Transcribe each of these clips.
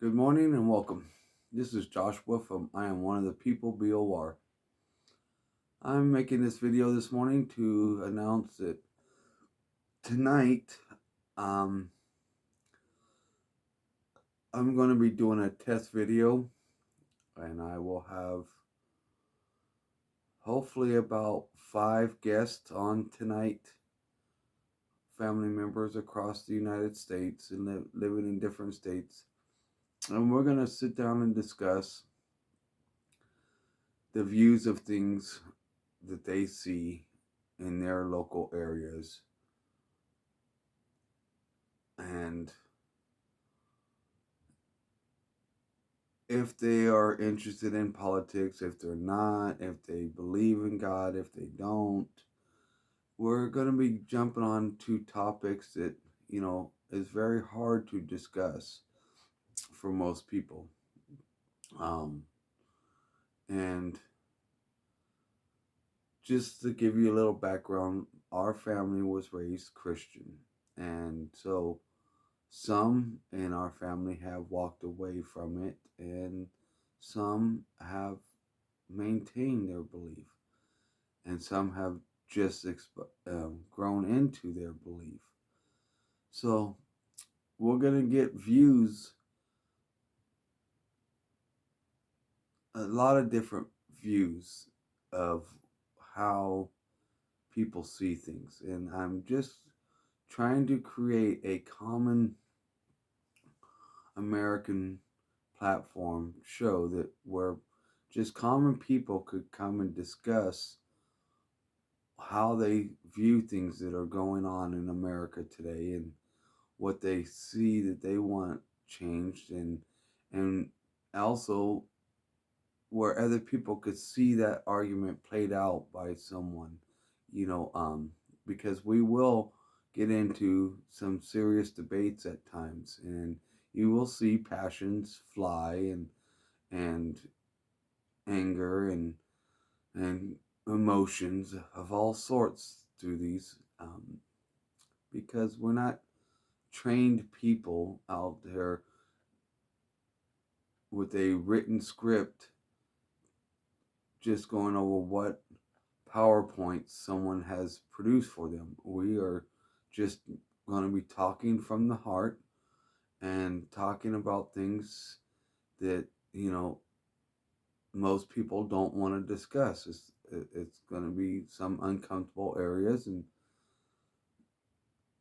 Good morning and welcome. This is Joshua from I Am One of the People B.O.R. I'm making this video this morning to announce that tonight um, I'm going to be doing a test video, and I will have hopefully about 5 guests on tonight, family members across the United States and living in different states. And we're going to sit down and discuss the views of things that they see in their local areas, and if they are interested in politics, if they're not, if they believe in God, if they don't. We're going to be jumping on to topics that, is very hard to discuss for most people. Um, and just to give you a little background, our family was raised Christian. And so some in our family have walked away from it, and some have maintained their belief, and some have just grown into their belief. So we're going to get views, a lot of different views of how people see things. And I'm just trying to create a common American platform show that where just common people could come and discuss how they view things that are going on in America today, and what they see that they want changed, and also where other people could see that argument played out by someone, you know, because we will get into some serious debates at times, and you will see passions fly, and anger, and emotions of all sorts through these, because we're not trained people out there with a written script just going over what PowerPoint someone has produced for them. We are just going to be talking from the heart and talking about things that, most people don't want to discuss. It's going to be some uncomfortable areas, and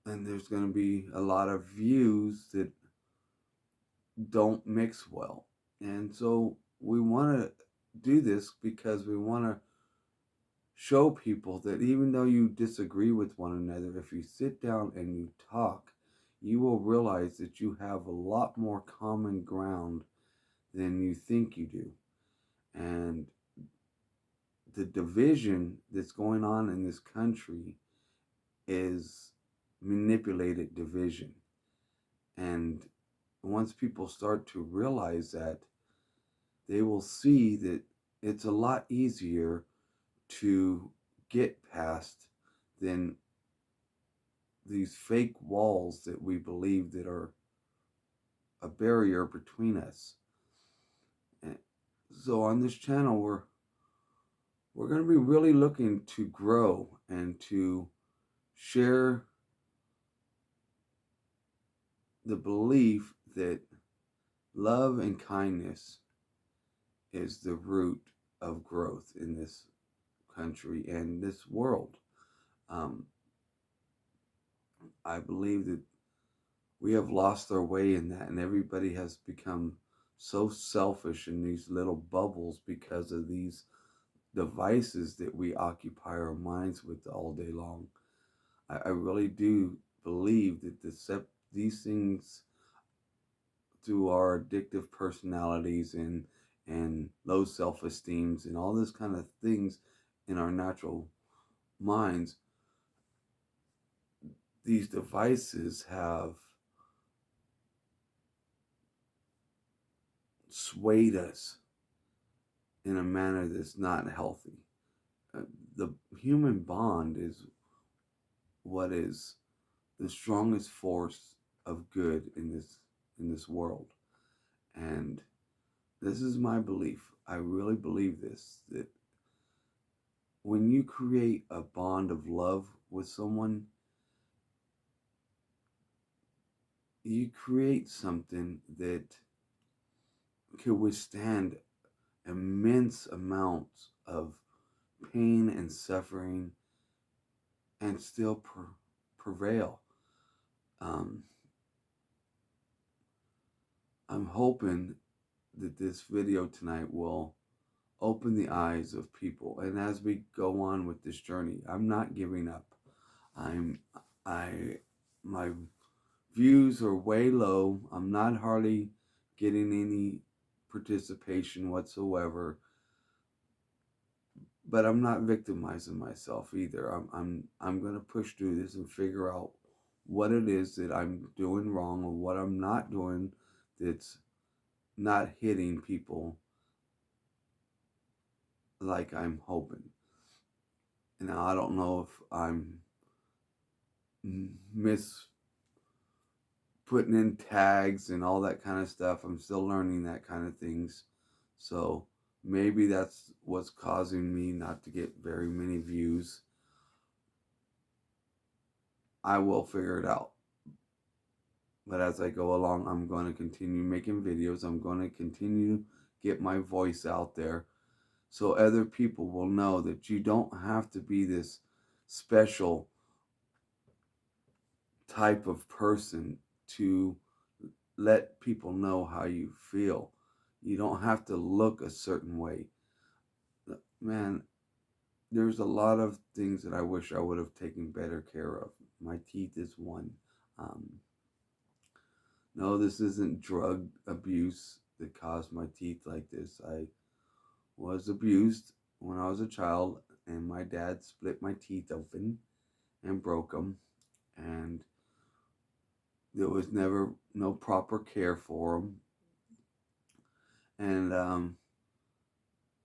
there's going to be a lot of views that don't mix well. And so we want to do this because we want to show people that even though you disagree with one another, if you sit down and you talk, you will realize that you have a lot more common ground than you think you do. And the division that's going on in this country is manipulated division. And once people start to realize that, they will see that it's a lot easier to get past than these fake walls that we believe that are a barrier between us. And so on this channel, we're going to be really looking to grow and to share the belief that love and kindness is the root of growth in this country and this world. Um, I believe that we have lost our way in that, and everybody has become so selfish in these little bubbles because of these devices that we occupy our minds with all day long. I really do believe that these things, through our addictive personalities and low self-esteems and all this kind of things in our natural minds, these devices have swayed us in a manner that's not healthy. Uh, the human bond is what is the strongest force of good in this world, And this is my belief. I really believe this, that when you create a bond of love with someone, you create something that could withstand immense amounts of pain and suffering and still prevail. Um, I'm hoping that this video tonight will open the eyes of people. And as we go on with this journey, I'm not giving up. I'm, I, my views are way low. I'm not hardly getting any participation whatsoever. But I'm not victimizing myself either. I'm gonna push through this and figure out what it is that I'm doing wrong or what I'm not doing that's not hitting people like I'm hoping. Now I don't know if I'm miss putting in tags and all that kind of stuff. I'm still learning that kind of things. So maybe that's what's causing me not to get very many views. I will figure it out. But as I go along, I'm going to continue making videos. I'm going to continue to get my voice out there so other people will know that you don't have to be this special type of person to let people know how you feel. You don't have to look a certain way. Man, there's a lot of things that I wish I would have taken better care of. My teeth is one. Um, no, this isn't drug abuse that caused my teeth like this. I was abused when I was a child, and my dad split my teeth open and broke them, and there was never no proper care for them, and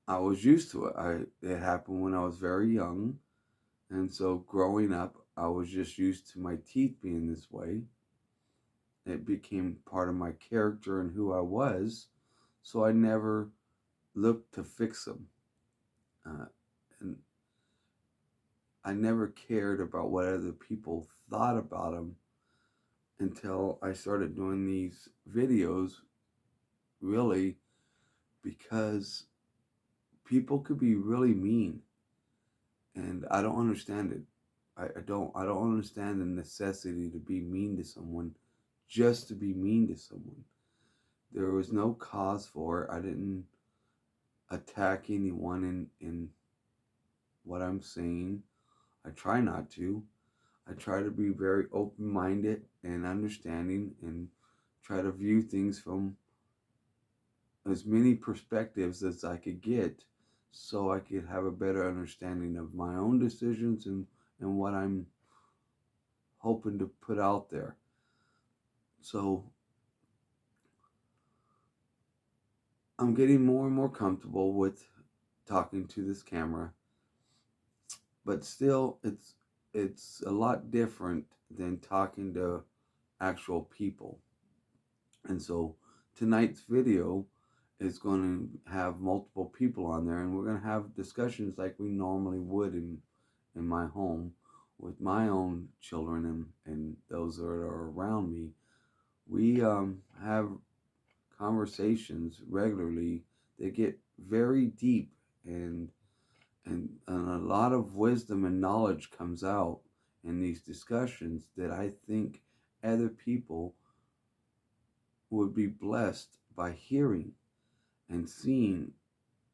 I was used to it. It happened when I was very young, and so growing up, I was just used to my teeth being this way. It became part of my character and who I was, so I never looked to fix them. And I never cared about what other people thought about them until I started doing these videos, really, because people could be really mean, and I don't understand it. I don't understand the necessity to be mean to someone just to be mean to someone. There was no cause for it. I didn't attack anyone in what I'm saying. I try not to. I try to be very open minded and understanding and try to view things from as many perspectives as I could get so I could have a better understanding of my own decisions and what I'm hoping to put out there. So I'm getting more and more comfortable with talking to this camera, but still it's a lot different than talking to actual people. And so tonight's video is going to have multiple people on there, and we're going to have discussions like we normally would in my home with my own children and those that are around me. We have conversations regularly that get very deep, and, and a lot of wisdom and knowledge comes out in these discussions that I think other people would be blessed by hearing and seeing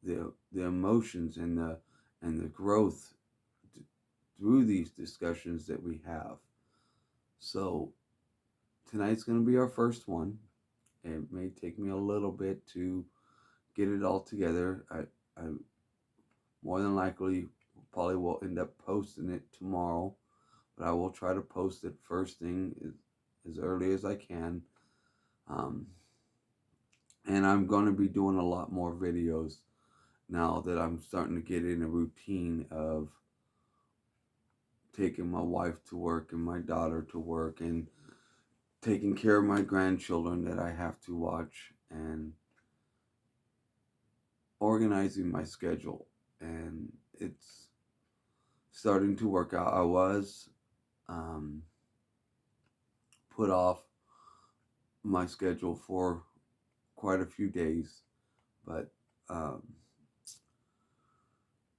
the emotions and the growth through these discussions that we have. So tonight's going to be our first one. It may take me a little bit to get it all together. I more than likely probably will end up posting it tomorrow, but I will try to post it first thing as early as I can. Um, and I'm going to be doing a lot more videos now that I'm starting to get in a routine of taking my wife to work and my daughter to work and taking care of my grandchildren that I have to watch. and organizing my schedule. And it's starting to work out. I was um, put off my schedule for quite a few days, but um,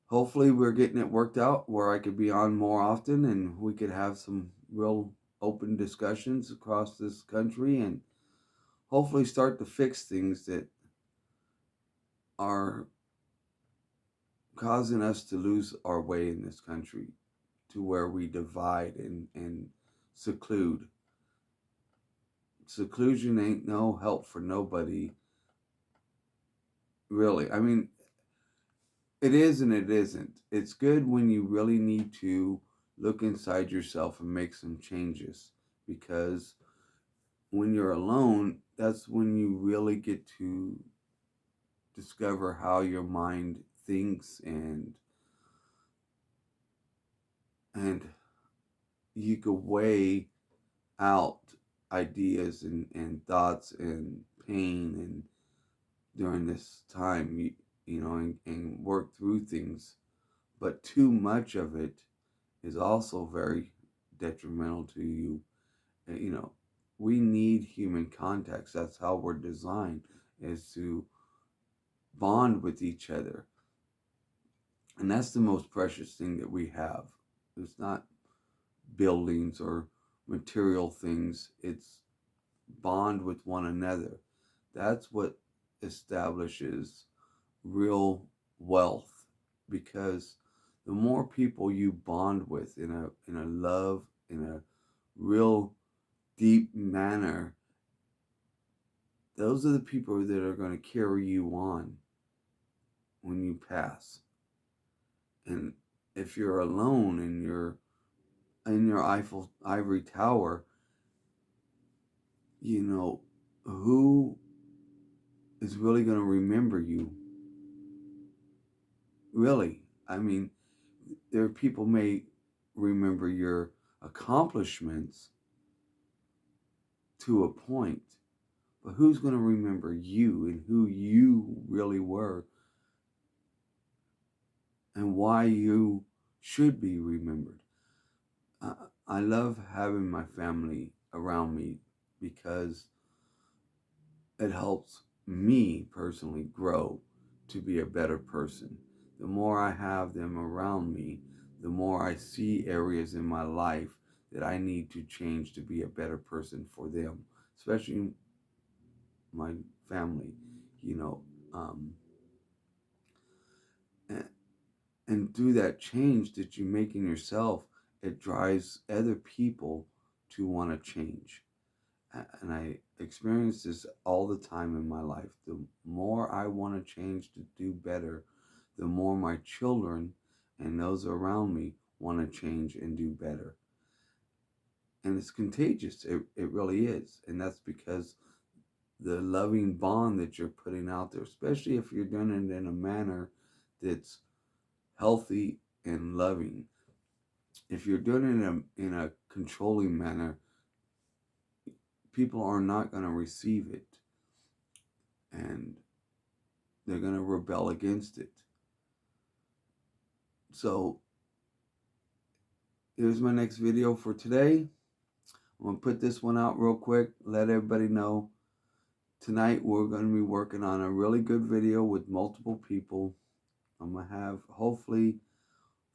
hopefully we're getting it worked out where I could be on more often and we could have some real open discussions across this country and hopefully start to fix things that are causing us to lose our way in this country, to where we divide and seclude. Seclusion ain't no help for nobody, really. I mean, it is and it isn't. It's good when you really need to look inside yourself and make some changes, because when you're alone, that's when you really get to discover how your mind thinks, and you can weigh out ideas and thoughts and pain and during this time, and work through things. But too much of it is also very detrimental to you. We need human contacts. That's how we're designed, is to bond with each other. And that's the most precious thing that we have. It's not buildings or material things. It's bond with one another. That's what establishes real wealth, because the more people you bond with in a love, in a real deep manner, those are the people that are going to carry you on when you pass. And if you're alone and you're in your ivory tower, who is really going to remember you? Really? I mean, there are people may remember your accomplishments to a point, but who's going to remember you and who you really were and why you should be remembered? I love having my family around me because it helps me personally grow to be a better person. The more I have them around me, the more I see areas in my life that I need to change to be a better person for them, especially my family, you know. Um, and, and through that change that you make in yourself, it drives other people to want to change. And I experience this all the time in my life. The more I want to change to do better, the more my children and those around me want to change and do better. And it's contagious. It really is. And that's because the loving bond that you're putting out there, especially if you're doing it in a manner that's healthy and loving. If you're doing it in a controlling manner, people are not going to receive it. And they're going to rebel against it. So here's my next video for today. I'm going to put this one out real quick, let everybody know. Tonight we're going to be working on a really good video with multiple people. I'm going to have hopefully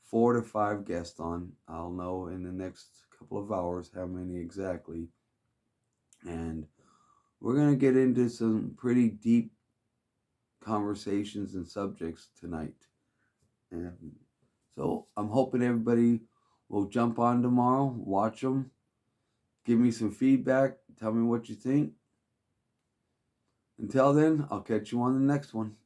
4 to 5 guests on. I'll know in the next couple of hours how many exactly. And we're going to get into some pretty deep conversations and subjects tonight. And so I'm hoping everybody will jump on tomorrow, watch them, give me some feedback, tell me what you think. Until then, I'll catch you on the next one.